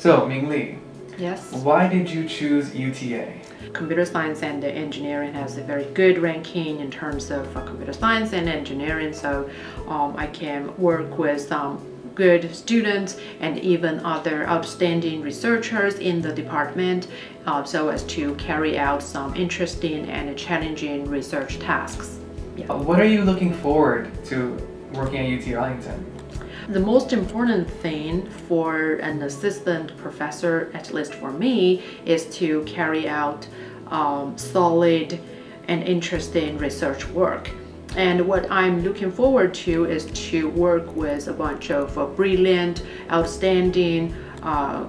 So, Ming Li, Yes. why did you choose UTA? Computer science and engineering has a very good ranking in terms of computer science and engineering, so I can work with some good students and even other outstanding researchers in the department so as to carry out some interesting and challenging research tasks. Yeah. What are you looking forward to working at UT Arlington? The most important thing for an assistant professor, at least for me, is to carry out solid and interesting research work. And what I'm looking forward to is to work with a bunch of brilliant, outstanding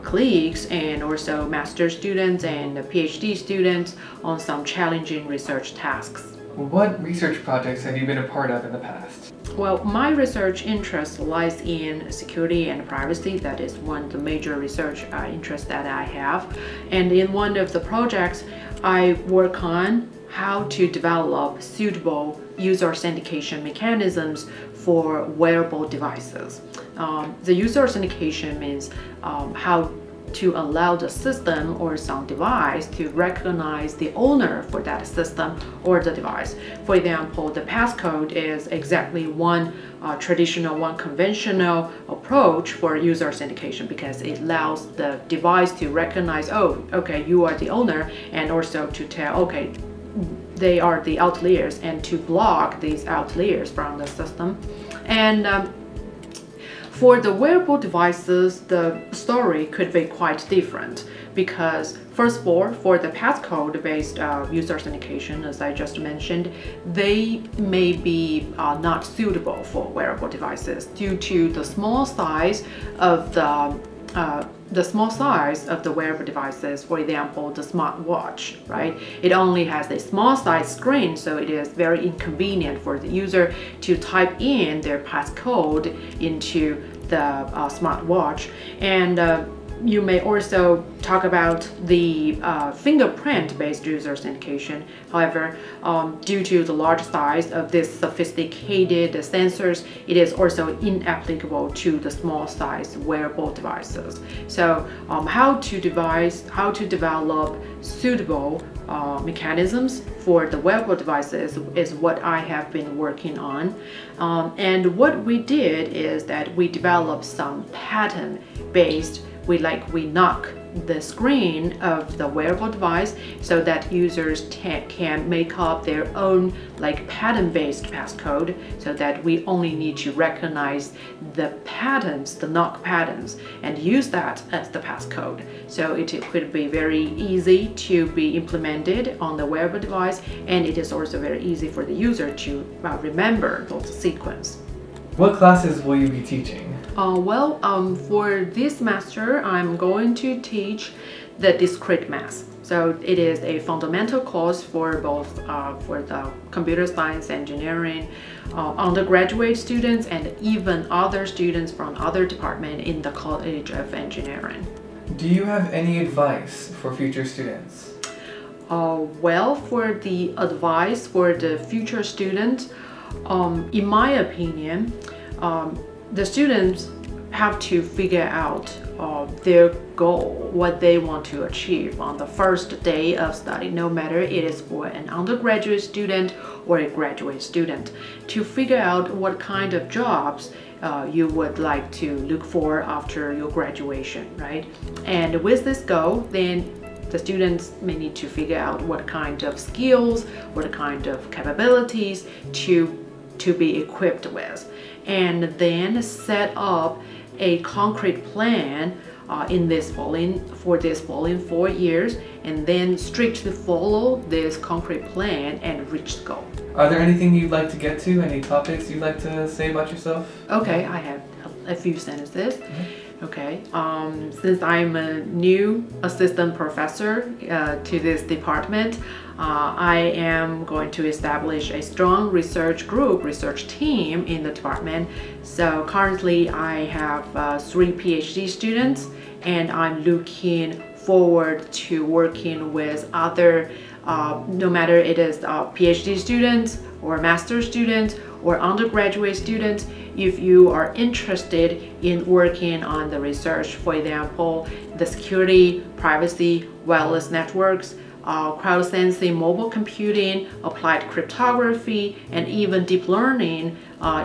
colleagues and also master's students and PhD students on some challenging research tasks. What research projects have you been a part of in the past? Well, my research interest lies in security and privacy. That is one of the major research interests that I have. And in one of the projects, I work on how to develop suitable user authentication mechanisms for wearable devices. The user authentication means how to allow the system or some device to recognize the owner for that system or the device. For example, the passcode is exactly one traditional, one conventional approach for user authentication because it allows the device to recognize, oh, okay, you are the owner, and also to tell, okay, they are the outliers, and to block these outliers from the system. And for the wearable devices, the story could be quite different because, first of all, for the passcode-based user authentication, as I just mentioned, they may be not suitable for wearable devices due to the small size of the wearable devices. For example, the smartwatch, right? It only has a small size screen, so it is very inconvenient for the user to type in their passcode into the smartwatch. And you may also talk about the fingerprint-based user authentication. However, due to the large size of this sophisticated sensors, it is also inapplicable to the small size wearable devices. So how to develop suitable mechanisms for the wearable devices is what I have been working on. And what we did is that we developed some pattern-based, we knock the screen of the wearable device so that users can make up their own pattern-based passcode, so that we only need to recognize the patterns, the knock patterns, and use that as the passcode. So it could be very easy to be implemented on the wearable device, and it is also very easy for the user to remember those sequence. What classes will you be teaching? For this semester, I'm going to teach the discrete math. So it is a fundamental course for both for the computer science, engineering, undergraduate students, and even other students from other departments in the College of Engineering. Do you have any advice for future students? For the advice for the future students, in my opinion, the students have to figure out their goal, what they want to achieve on the first day of study, no matter it is for an undergraduate student or a graduate student, to figure out what kind of jobs you would like to look for after your graduation, right? And with this goal, then the students may need to figure out what kind of skills, what kind of capabilities to be equipped with, and then set up a concrete plan for this following 4 years, and then strictly follow this concrete plan and reach the goal. Are there anything you'd like to get to? Any topics you'd like to say about yourself? Okay, I have a few sentences. Okay, since I'm a new assistant professor to this department, I am going to establish a strong research team in the department. So currently I have 3 PhD students, and I'm looking forward to working with other, no matter it is PhD students or master's students or undergraduate students, if you are interested in working on the research, for example, the security, privacy, wireless networks, crowd sensing, mobile computing, applied cryptography, and even deep learning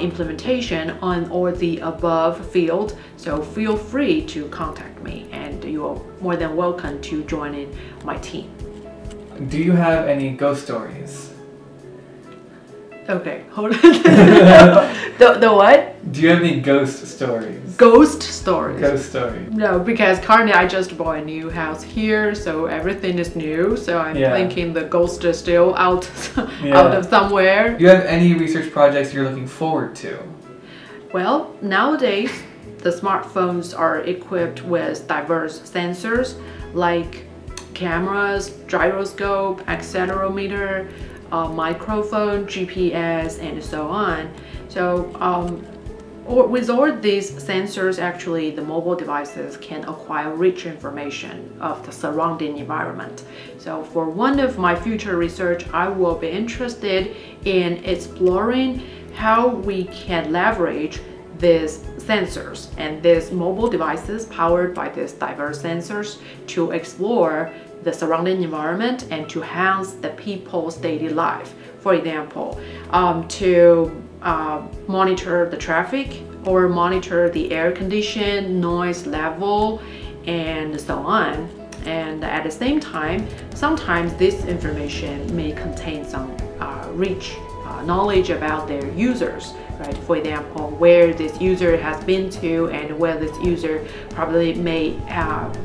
implementation on all the above field. So feel free to contact me, and you are more than welcome to join in my team. Do you have any ghost stories? Okay, hold on. The what? Do you have any ghost stories? Ghost stories? Ghost story. No, because currently I just bought a new house here, so everything is new. So I'm thinking the ghost is still out, out of somewhere. Do you have any research projects you're looking forward to? Well, nowadays the smartphones are equipped with diverse sensors like cameras, gyroscope, accelerometer, microphone, GPS, and so on. So with all these sensors, actually the mobile devices can acquire rich information of the surrounding environment. So for one of my future research, I will be interested in exploring how we can leverage these sensors and these mobile devices powered by these diverse sensors to explore the surrounding environment and to enhance the people's daily life. For example, to monitor the traffic or monitor the air condition, noise level, and so on. And at the same time, sometimes this information may contain some rich knowledge about their users, right? For example, where this user has been to and where this user probably may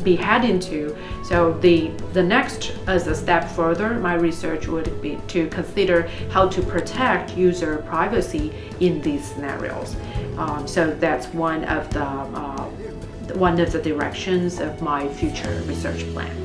be heading to. So the next, as a step further, my research would be to consider how to protect user privacy in these scenarios. So that's one of the directions of my future research plan.